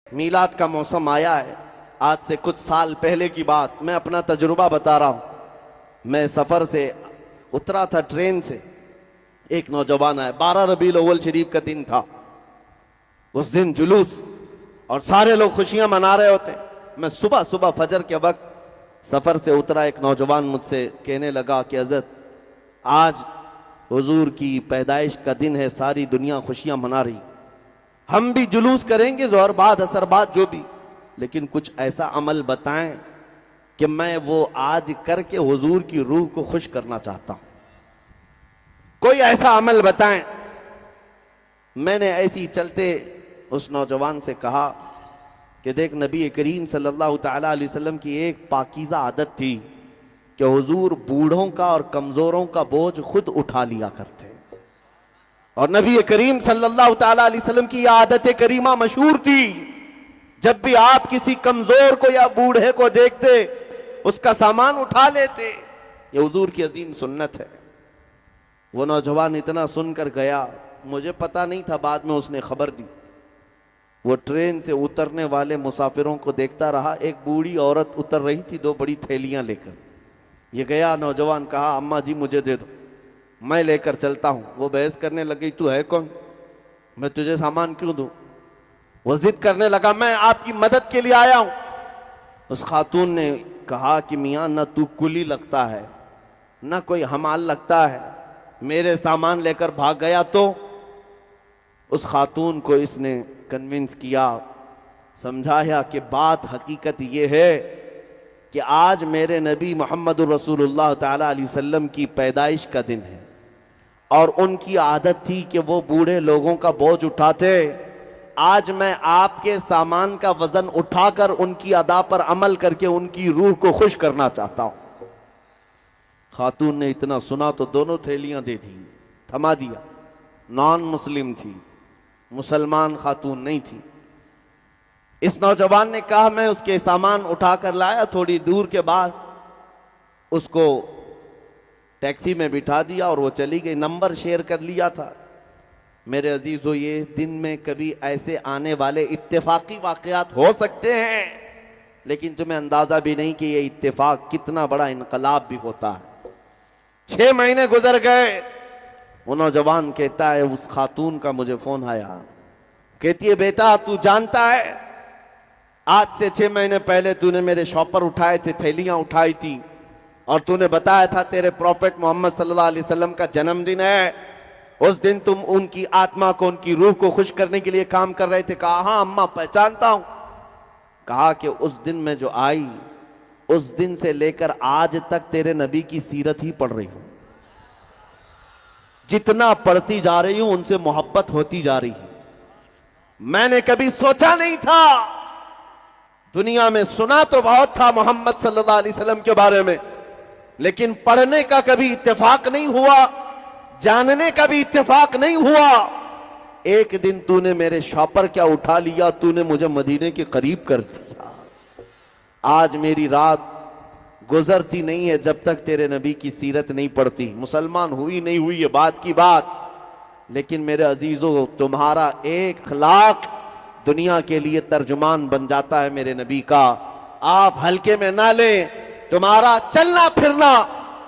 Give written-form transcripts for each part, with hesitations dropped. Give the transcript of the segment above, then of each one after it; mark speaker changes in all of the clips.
Speaker 1: میلاد کا موسم آیا ہے. آج سے کچھ سال پہلے کی بات، میں اپنا تجربہ بتا رہا ہوں. میں سفر سے اترا تھا ٹرین سے، ایک نوجوان آیا. 12 ربیع الاول شریف کا دن تھا. اس دن جلوس اور سارے لوگ خوشیاں منا رہے ہوتے. میں صبح فجر کے وقت سفر سے اترا. ایک نوجوان مجھ سے کہنے لگا کہ حضرت آج حضور کی پیدائش کا دن ہے، ساری دنیا خوشیاں منا رہی، ہم بھی جلوس کریں گے ظہر بعد عصر بعد جو بھی، لیکن کچھ ایسا عمل بتائیں کہ میں وہ آج کر کے حضور کی روح کو خوش کرنا چاہتا ہوں. کوئی ایسا عمل بتائیں. میں نے ایسی چلتے اس نوجوان سے کہا کہ دیکھ، نبی کریم صلی اللہ تعالیٰ علیہ وسلم کی ایک پاکیزہ عادت تھی کہ حضور بوڑھوں کا اور کمزوروں کا بوجھ خود اٹھا لیا کرتے. اور نبی کریم صلی اللہ تعالیٰ علیہ وسلم کی یہ عادت کریمہ مشہور تھی، جب بھی آپ کسی کمزور کو یا بوڑھے کو دیکھتے اس کا سامان اٹھا لیتے. یہ حضور کی عظیم سنت ہے. وہ نوجوان اتنا سن کر گیا، مجھے پتا نہیں تھا، بعد میں اس نے خبر دی. وہ ٹرین سے اترنے والے مسافروں کو دیکھتا رہا. ایک بوڑھی عورت اتر رہی تھی 2 بڑی تھیلیاں لے کر. یہ گیا نوجوان، کہا اماں جی مجھے دے دو، میں لے کر چلتا ہوں. وہ بحث کرنے لگی، تو ہے کون، میں تجھے سامان کیوں دوں. وہ ضد کرنے لگا، میں آپ کی مدد کے لیے آیا ہوں. اس خاتون نے کہا کہ میاں نہ تو کلی لگتا ہے نہ کوئی حمال لگتا ہے، میرے سامان لے کر بھاگ گیا. تو اس خاتون کو اس نے کنونس کیا، سمجھایا کہ بات حقیقت یہ ہے کہ آج میرے نبی محمد رسول اللہ تعالیٰ علیہ وسلم کی پیدائش کا دن ہے، اور ان کی عادت تھی کہ وہ بوڑھے لوگوں کا بوجھ اٹھاتے. آج میں آپ کے سامان کا وزن اٹھا کر ان کی ادا پر عمل کر کے ان کی روح کو خوش کرنا چاہتا ہوں. خاتون نے اتنا سنا تو دونوں تھیلیاں دے دی، تھما دیا. نان مسلم تھی، مسلمان خاتون نہیں تھی. اس نوجوان نے کہا میں اس کے سامان اٹھا کر لایا. تھوڑی دور کے بعد اس کو ٹیکسی میں بٹھا دیا اور وہ چلی گئی. نمبر شیئر کر لیا تھا. میرے عزیزو، یہ دن میں کبھی ایسے آنے والے اتفاقی واقعات ہو سکتے ہیں، لیکن تمہیں اندازہ بھی نہیں کہ یہ اتفاق کتنا بڑا انقلاب بھی ہوتا ہے. 6 مہینے گزر گئے. وہ نوجوان کہتا ہے اس خاتون کا مجھے فون آیا، کہتی ہے بیٹا تو جانتا ہے آج سے 6 مہینے پہلے تو نے میرے شاپر اٹھائے تھے، تھیلیاں اٹھائی تھی، اور تو نے بتایا تھا تیرے پروفٹ محمد صلی اللہ علیہ وسلم کا جنم دن ہے. اس دن تم ان کی آتما کو، ان کی روح کو خوش کرنے کے لیے کام کر رہے تھے. کہا ہاں اماں پہچانتا ہوں. کہا کہ اس دن میں جو آئی، اس دن سے لے کر آج تک تیرے نبی کی سیرت ہی پڑھ رہی ہوں. جتنا پڑھتی جا رہی ہوں ان سے محبت ہوتی جا رہی ہے. میں نے کبھی سوچا نہیں تھا، دنیا میں سنا تو بہت تھا محمد صلی اللہ علیہ وسلم کے بارے میں، لیکن پڑھنے کا کبھی اتفاق نہیں ہوا، جاننے کا بھی اتفاق نہیں ہوا. ایک دن تو نے میرے شاپر کیا اٹھا لیا، تو نے مجھے مدینے کے قریب کر دیا. آج میری رات گزرتی نہیں ہے جب تک تیرے نبی کی سیرت نہیں پڑھتی. مسلمان ہوئی نہیں ہوئی یہ بات کی بات، لیکن میرے عزیزو تمہارا ایک اخلاق دنیا کے لیے ترجمان بن جاتا ہے میرے نبی کا. آپ ہلکے میں نہ لیں. تمہارا چلنا پھرنا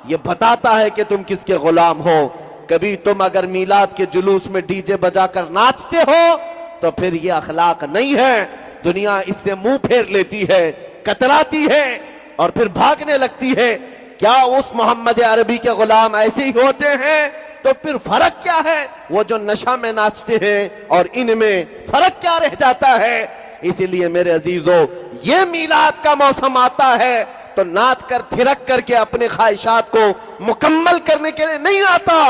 Speaker 1: یہ بتاتا ہے کہ تم کس کے غلام ہو. کبھی تم اگر میلاد کے جلوس میں ڈی جے بجا کر ناچتے ہو تو پھر یہ اخلاق نہیں ہے. دنیا اس سے منہ پھیر لیتی ہے، کتراتی ہے اور پھر بھاگنے لگتی ہے. کیا اس محمد عربی کے غلام ایسے ہی ہوتے ہیں؟ تو پھر فرق کیا ہے؟ وہ جو نشہ میں ناچتے ہیں اور ان میں فرق کیا رہ جاتا ہے؟ اسی لیے میرے عزیزو، یہ میلاد کا موسم آتا ہے تو ناچ کر تھرک کر کے اپنے خواہشات کو مکمل کرنے کے لیے نہیں آتا.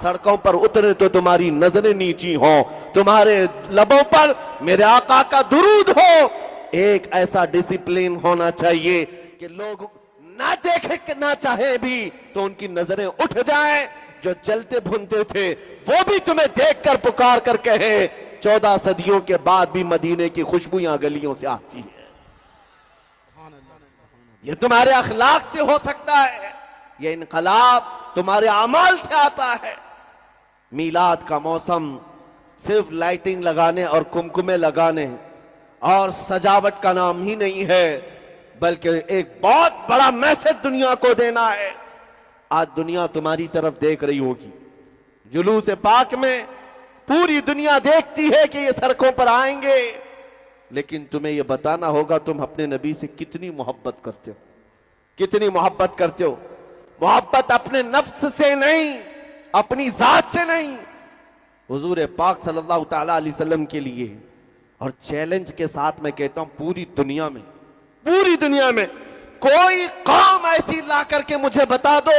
Speaker 1: سڑکوں پر اترے تو تمہاری نظریں نیچی ہوں، تمہارے لبوں پر میرے آقا کا درود ہو. ایک ایسا ڈسپلین ہونا چاہیے کہ لوگ نہ دیکھیں کہ نہ چاہے بھی تو ان کی نظریں اٹھ جائیں. جو چلتے بھونتے تھے وہ بھی تمہیں دیکھ کر پکار کر کہیں 14 صدیوں کے بعد بھی مدینے کی خوشبویاں گلیوں سے آتی ہیں. یہ تمہارے اخلاق سے ہو سکتا ہے، یہ انقلاب تمہارے اعمال سے آتا ہے. میلاد کا موسم صرف لائٹنگ لگانے اور کمکمے لگانے اور سجاوٹ کا نام ہی نہیں ہے، بلکہ ایک بہت بڑا میسج دنیا کو دینا ہے۔ آج دنیا تمہاری طرف دیکھ رہی ہوگی، جلوس پاک میں پوری دنیا دیکھتی ہے کہ یہ سڑکوں پر آئیں گے، لیکن تمہیں یہ بتانا ہوگا تم اپنے نبی سے کتنی محبت کرتے ہو، کتنی محبت کرتے ہو۔ محبت اپنے نفس سے نہیں، اپنی ذات سے نہیں، حضور پاک صلی اللہ تعالیٰ علیہ وسلم کے لیے۔ اور چیلنج کے ساتھ میں کہتا ہوں پوری دنیا میں کوئی قوم ایسی لا کر کے مجھے بتا دو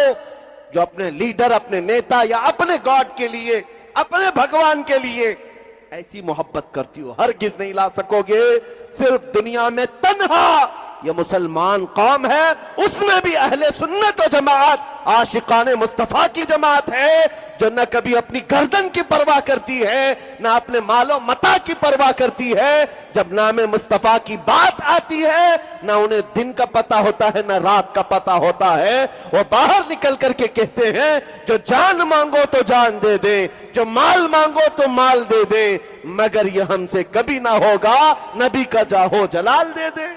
Speaker 1: جو اپنے لیڈر، اپنے نیتا یا اپنے گاڈ کے لیے، اپنے بھگوان کے لیے ایسی محبت کرتی ہو، ہرگز نہیں لا سکو گے۔ صرف دنیا میں تنہا یہ مسلمان قوم ہے، اس میں بھی اہل سنت و جماعت عاشقان مصطفیٰ کی جماعت ہے، جو نہ کبھی اپنی گردن کی پرواہ کرتی ہے، نہ اپنے مال و متاع کی پرواہ کرتی ہے۔ جب نام مصطفیٰ کی بات آتی ہے، نہ انہیں دن کا پتہ ہوتا ہے، نہ رات کا پتہ ہوتا ہے۔ وہ باہر نکل کر کے کہتے ہیں جو جان مانگو تو جان دے دے، جو مال مانگو تو مال دے دے، مگر یہ ہم سے کبھی نہ ہوگا، نبی کا جاہو جلال دے دے۔